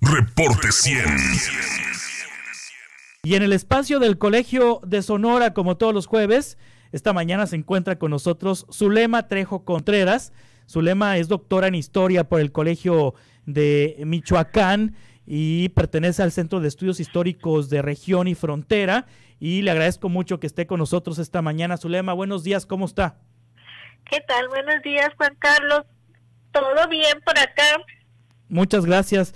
Reporte 100. Y en el espacio del Colegio de Sonora, como todos los jueves, esta mañana se encuentra con nosotros Zulema Trejo Contreras. Zulema es doctora en Historia por el Colegio de Michoacán y pertenece al Centro de Estudios Históricos de Región y Frontera. Y le agradezco mucho que esté con nosotros esta mañana. Zulema, buenos días, ¿cómo está? ¿Qué tal? Buenos días, Juan Carlos. ¿Todo bien por acá? Muchas gracias.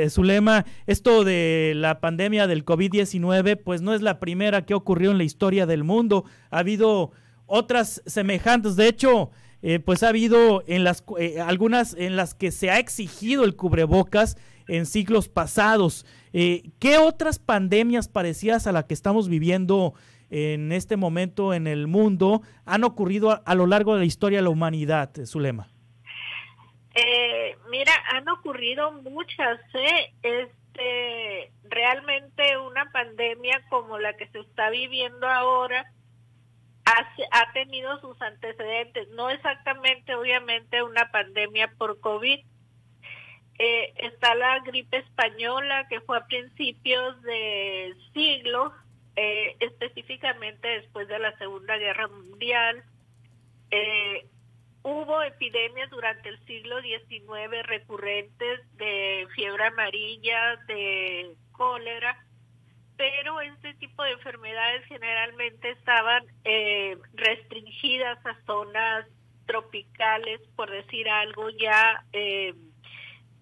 Zulema, esto de la pandemia del COVID-19 pues no es la primera que ocurrió en la historia del mundo. Ha habido otras semejantes. De hecho, pues ha habido algunas en las que se ha exigido el cubrebocas en siglos pasados. ¿Qué otras pandemias parecidas a la que estamos viviendo en este momento en el mundo han ocurrido a lo largo de la historia de la humanidad, Zulema? Mira, han ocurrido muchas, realmente una pandemia como la que se está viviendo ahora ha tenido sus antecedentes, no exactamente, obviamente, una pandemia por COVID. Está la gripe española, que fue a principios de siglo, específicamente después de la Segunda Guerra Mundial. Hubo epidemias durante el siglo XIX recurrentes de fiebre amarilla, de cólera, pero este tipo de enfermedades generalmente estaban restringidas a zonas tropicales, por decir algo, ya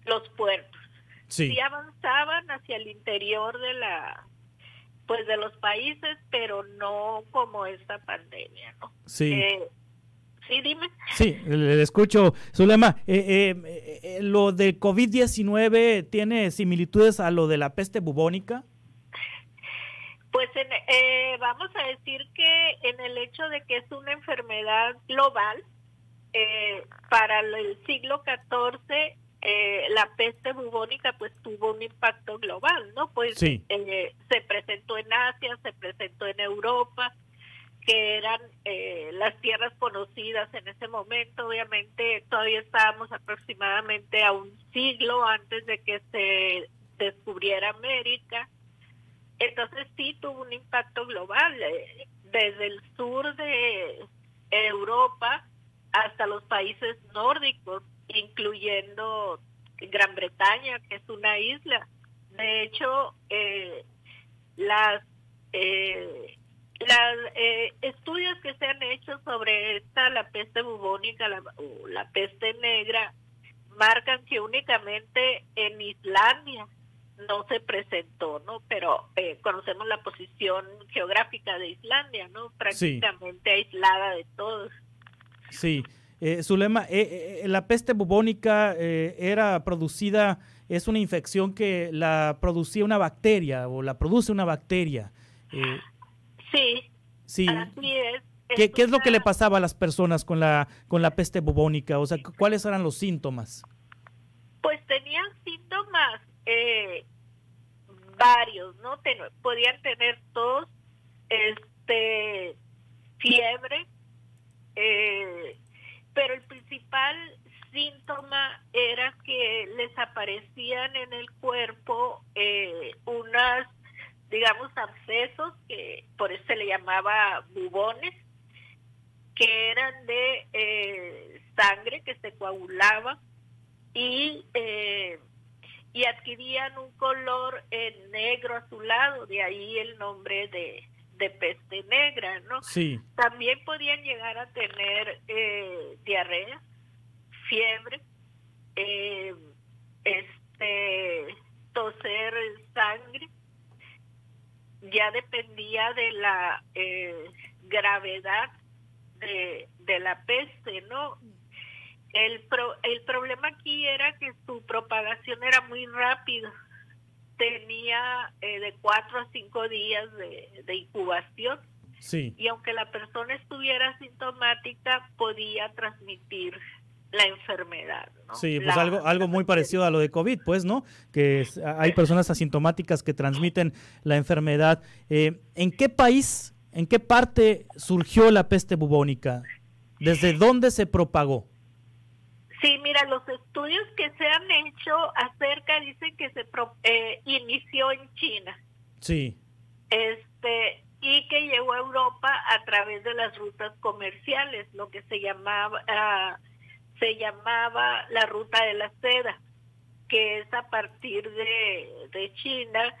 los puertos. Sí. Sí avanzaban hacia el interior de de los países, pero no como esta pandemia, ¿no? Sí. Sí, dime. Sí, le escucho, Zulema. ¿Lo de COVID-19 tiene similitudes a lo de la peste bubónica? Pues vamos a decir que en el hecho de que es una enfermedad global, para el siglo XIV, la peste bubónica pues tuvo un impacto global, ¿no? Pues sí. Se presentó en Asia, se presentó en Europa, que eran las tierras conocidas en ese momento. Obviamente todavía estábamos aproximadamente a un siglo antes de que se descubriera América. Entonces sí tuvo un impacto global, desde el sur de Europa hasta los países nórdicos, incluyendo Gran Bretaña, que es una isla. De hecho, estudios que se han hecho sobre la peste bubónica, la peste negra, marcan que únicamente en Islandia no se presentó, ¿no? Pero conocemos la posición geográfica de Islandia, ¿no? Prácticamente aislada de todos. Sí. Zulema, la peste bubónica era producida, es una infección que la producía una bacteria o la produce una bacteria. Sí, así es. ¿Qué es lo que le pasaba a las personas con la peste bubónica? O sea, ¿cuáles eran los síntomas? Pues tenían síntomas varios, ¿no? Podían tener tos, fiebre, pero el principal síntoma era que les aparecían en el cuerpo unas, digamos, abscesos, que por eso se le llamaba bubones, que eran de sangre que se coagulaba y adquirían un color negro azulado, de ahí el nombre de peste negra, ¿no? Sí. También podían llegar a tener diarrea, fiebre, toser sangre. Ya dependía de la gravedad de la peste, ¿no? El problema aquí era que su propagación era muy rápida. Tenía de 4 a 5 días de incubación. Sí. Y aunque la persona estuviera asintomática, podía transmitir la enfermedad, ¿no? Sí, pues algo muy parecido a lo de COVID, pues, ¿no? Que hay personas asintomáticas que transmiten la enfermedad. ¿En qué país, en qué parte surgió la peste bubónica? ¿Desde dónde se propagó? Sí, mira, los estudios que se han hecho acerca dicen que inició en China. Sí. Y que llegó a Europa a través de las rutas comerciales, lo que se llamaba la ruta de la seda, que es a partir de China,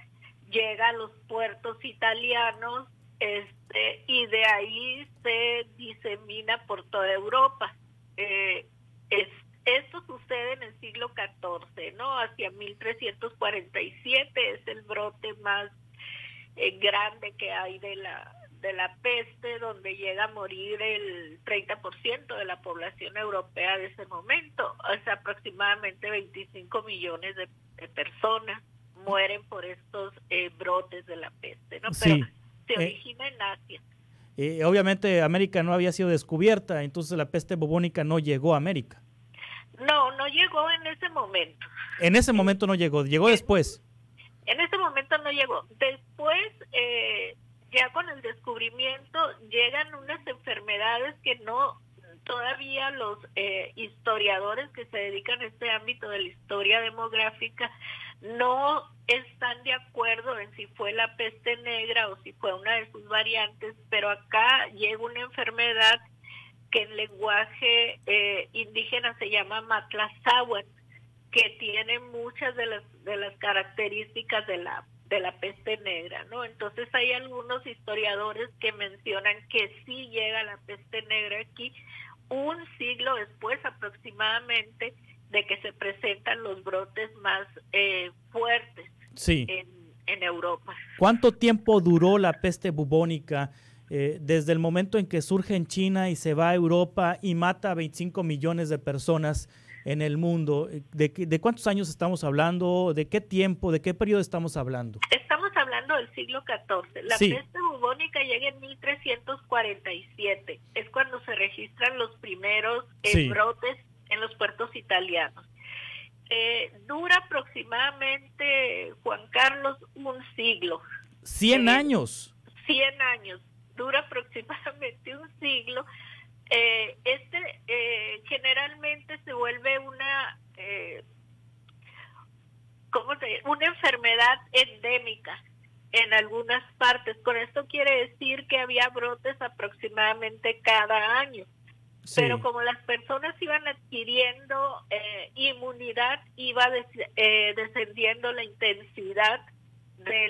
llega a los puertos italianos, y de ahí se disemina por toda Europa. Esto sucede en el siglo XIV, ¿no? Hacia 1347 es el brote más grande que hay de la peste, donde llega a morir el 30% de la población europea de ese momento. O sea, aproximadamente 25 millones de personas mueren por estos brotes de la peste, ¿no? Pero sí. Se origina en Asia. Obviamente América no había sido descubierta, entonces la peste bubónica no llegó a América. No llegó en ese momento. En ese momento no llegó, llegó después. En ese momento no llegó. Después, ya con el descubrimiento, llegan unas enfermedades que no, todavía los historiadores que se dedican a este ámbito de la historia demográfica no están de acuerdo en si fue la peste negra o si fue una de sus variantes, pero acá llega una enfermedad que en lenguaje indígena se llama Matlazáhuatl, que tiene muchas de las características de la peste negra, ¿no? Entonces hay algunos historiadores que mencionan que sí llega la peste negra aquí un siglo después aproximadamente de que se presentan los brotes más fuertes sí. en Europa. ¿Cuánto tiempo duró la peste bubónica desde el momento en que surge en China y se va a Europa y mata a 25 millones de personas en el mundo? ¿De cuántos años estamos hablando? ¿De qué tiempo? ¿De qué periodo estamos hablando? Estamos hablando del siglo XIV. La peste bubónica llega en 1347. Es cuando se registran los primeros brotes en los puertos italianos. Dura aproximadamente, Juan Carlos, un siglo. 100 años. 100 años. Dura aproximadamente un siglo. Generalmente se vuelve una enfermedad endémica en algunas partes. Con esto quiere decir que había brotes aproximadamente cada año. Sí. Pero como las personas iban adquiriendo inmunidad, iba descendiendo la intensidad de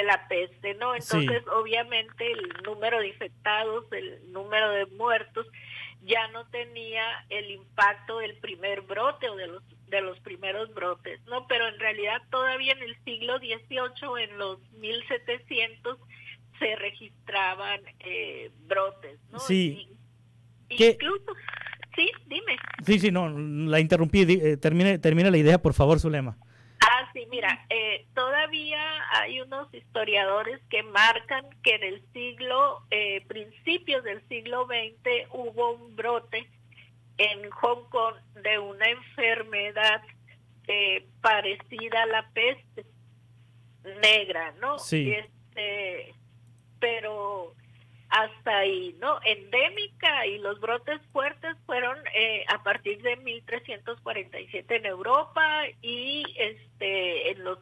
la peste, ¿no? Entonces, sí, obviamente el número de infectados, el número de muertos, ya no tenía el impacto del primer brote o de los primeros brotes, ¿no? Pero en realidad todavía en el siglo XVIII, en los 1700, se registraban brotes, ¿no? Sí. Incluso, sí, dime. Sí, no, la interrumpí. Termina la idea, por favor, Zulema. Sí, mira, todavía hay unos historiadores que marcan que en el principios del siglo XX hubo un brote en Hong Kong de una enfermedad parecida a la peste negra, ¿no? Sí. Pero hasta ahí, ¿no? Endémica, y los brotes fuertes fueron a partir de 1347 en Europa y en los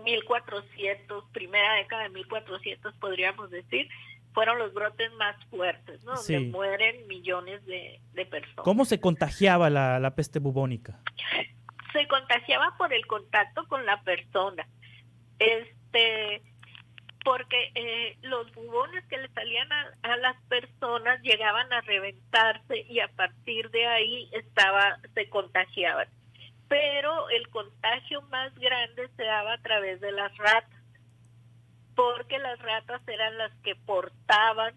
1400, primera década de 1400 podríamos decir, fueron los brotes más fuertes, ¿no? Sí. Donde mueren millones de personas. ¿Cómo se contagiaba la peste bubónica? Se contagiaba por el contacto con la persona. Porque los bubones que le salían a las personas llegaban a reventarse y a partir de ahí se contagiaban. Pero el contagio más grande se daba a través de las ratas, porque las ratas eran las que portaban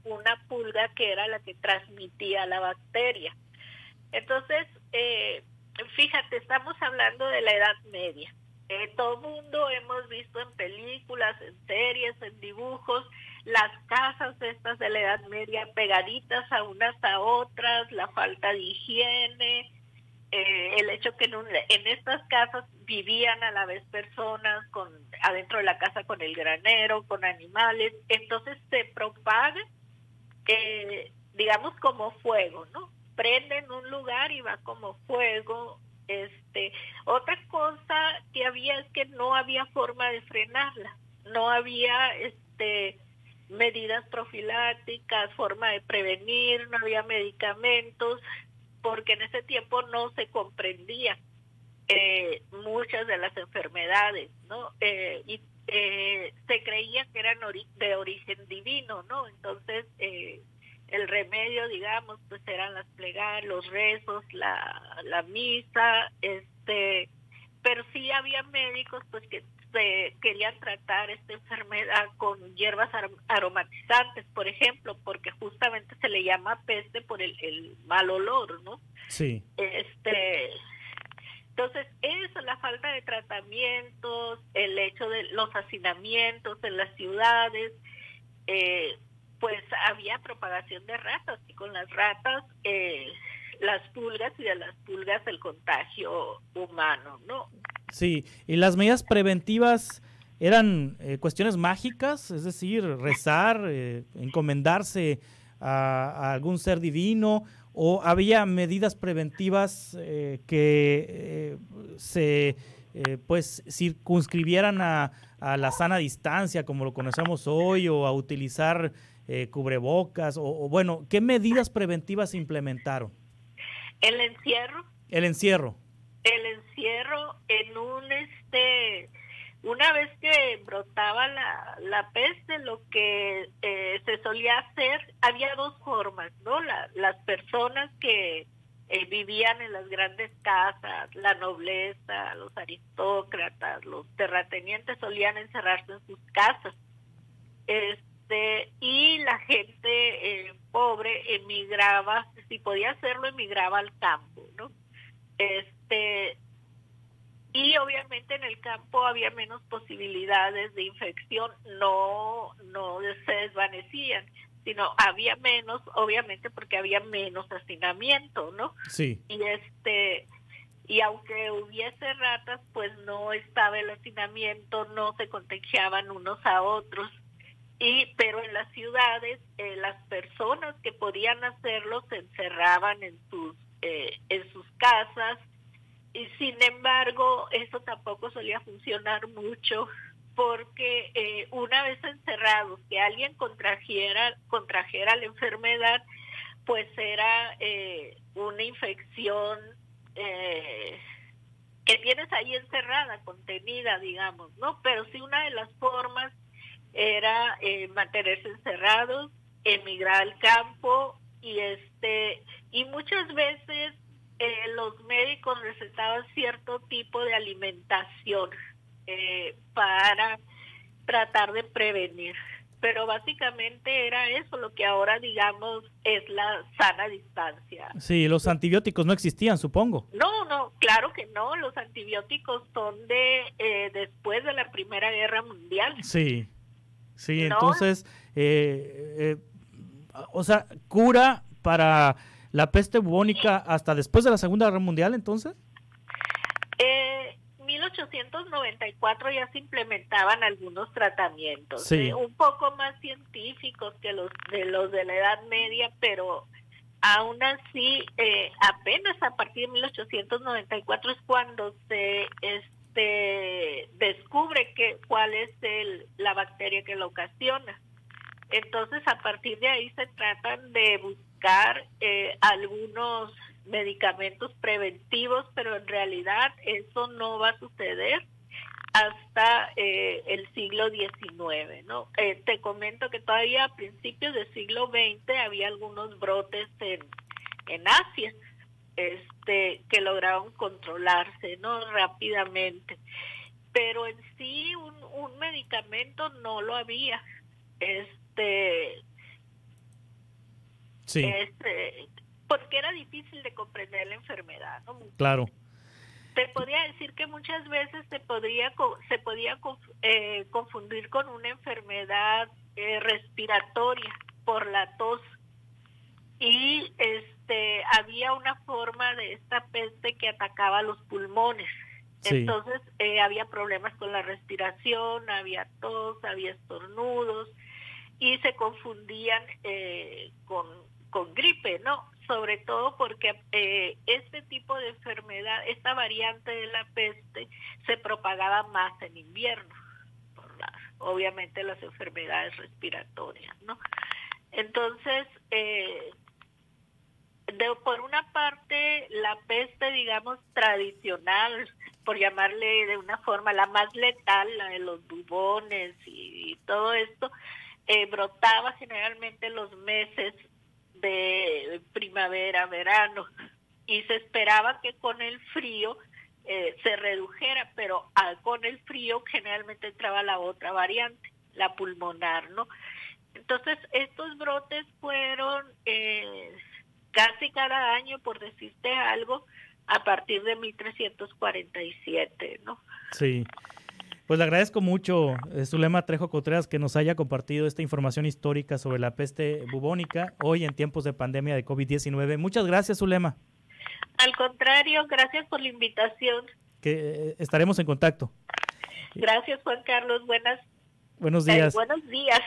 una pulga que era la que transmitía la bacteria. Entonces, fíjate, estamos hablando de la Edad Media. Todo mundo hemos visto en películas, en series, en dibujos, las casas estas de la Edad Media pegaditas a unas a otras, la falta de higiene, el hecho que en estas casas vivían a la vez personas adentro de la casa con el granero, con animales. Entonces se propaga digamos como fuego, ¿no? Prende en un lugar y va como fuego. Otra cosa que había es que no había forma de frenarla, no había medidas profilácticas, forma de prevenir, no había medicamentos, porque en ese tiempo no se comprendía muchas de las enfermedades, ¿no? Y se creía que eran de origen divino, ¿no? Entonces, el remedio, digamos, pues eran las plegarias, los rezos, la misa, pero sí había médicos pues que querían tratar esta enfermedad con hierbas aromatizantes, por ejemplo, porque justamente se le llama peste por el mal olor, ¿no? Sí. Entonces, eso, la falta de tratamientos, el hecho de los hacinamientos en las ciudades, pues había propagación de ratas, y con las ratas, las pulgas, y de las pulgas el contagio humano, ¿no? Sí, y las medidas preventivas eran cuestiones mágicas, es decir, rezar, encomendarse a algún ser divino, o había medidas preventivas que se pues circunscribieran a la sana distancia, como lo conocemos hoy, o a utilizar cubrebocas, o bueno, ¿qué medidas preventivas se implementaron? El encierro. El encierro. El encierro en una vez que brotaba la peste, lo que se solía hacer, había dos formas, ¿no? Las personas que vivían en las grandes casas, la nobleza, los aristócratas, los terratenientes, solían encerrarse en sus casas. Y la gente pobre emigraba, si podía hacerlo, emigraba al campo, ¿no? Y obviamente en el campo había menos posibilidades de infección, no se desvanecían, sino había menos, obviamente porque había menos hacinamiento, ¿no? Sí. Y aunque hubiese ratas, pues no estaba el hacinamiento, no se contagiaban unos a otros. Pero en las ciudades, las personas que podían hacerlo se encerraban en sus casas. Y sin embargo, eso tampoco solía funcionar mucho, porque una vez encerrados, que alguien contrajera la enfermedad, pues era una infección que tienes ahí encerrada, contenida, digamos, ¿no? Pero sí, una de las formas era mantenerse encerrados, emigrar al campo, y muchas veces los médicos recetaban cierto tipo de alimentación para tratar de prevenir, pero básicamente era eso, lo que ahora digamos es la sana distancia. Sí, los antibióticos no existían, supongo. No, claro que no, los antibióticos son de después de la Primera Guerra Mundial. Sí, ¿No? Entonces, o sea, cura para la peste bubónica hasta después de la Segunda Guerra Mundial, entonces. 1894 ya se implementaban algunos tratamientos, sí. Un poco más científicos que los de la Edad Media, pero aún así, apenas a partir de 1894 es cuando se descubre cuál es la bacteria que lo ocasiona. Entonces, a partir de ahí se tratan de buscar algunos medicamentos preventivos, pero en realidad eso no va a suceder hasta el siglo XIX, ¿no? Te comento que todavía a principios del siglo XX había algunos brotes en Asia, que lograron controlarse, ¿no? Rápidamente, pero en sí un medicamento no lo había. Sí. Porque era difícil de comprender la enfermedad, ¿no? Claro. Te podría decir que muchas veces se podía confundir con una enfermedad respiratoria por la tos, y había una forma de esta peste que atacaba los pulmones. Sí. Entonces había problemas con la respiración, había tos, había estornudos, y se confundían con gripe, ¿no? Sobre todo porque este tipo de enfermedad, esta variante de la peste, se propagaba más en invierno, obviamente las enfermedades respiratorias, ¿no? Entonces, por una parte, la peste, digamos, tradicional, por llamarle de una forma, la más letal, la de los bubones y todo esto, brotaba generalmente en los meses de primavera, verano, y se esperaba que con el frío se redujera, pero con el frío generalmente entraba la otra variante, la pulmonar, ¿no? Entonces, estos brotes fueron casi cada año, por decirte algo, a partir de 1347, ¿no? Sí. Pues le agradezco mucho, Zulema Trejo Contreras, que nos haya compartido esta información histórica sobre la peste bubónica hoy en tiempos de pandemia de COVID-19. Muchas gracias, Zulema. Al contrario, gracias por la invitación. Que estaremos en contacto. Gracias, Juan Carlos. Buenos días. Buenos días.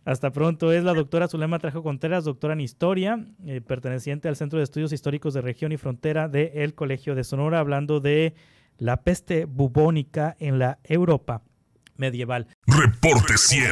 Hasta pronto. Es la doctora Zulema Trejo Contreras, doctora en Historia, perteneciente al Centro de Estudios Históricos de Región y Frontera del Colegio de Sonora, hablando de la peste bubónica en la Europa medieval. Reporte 100.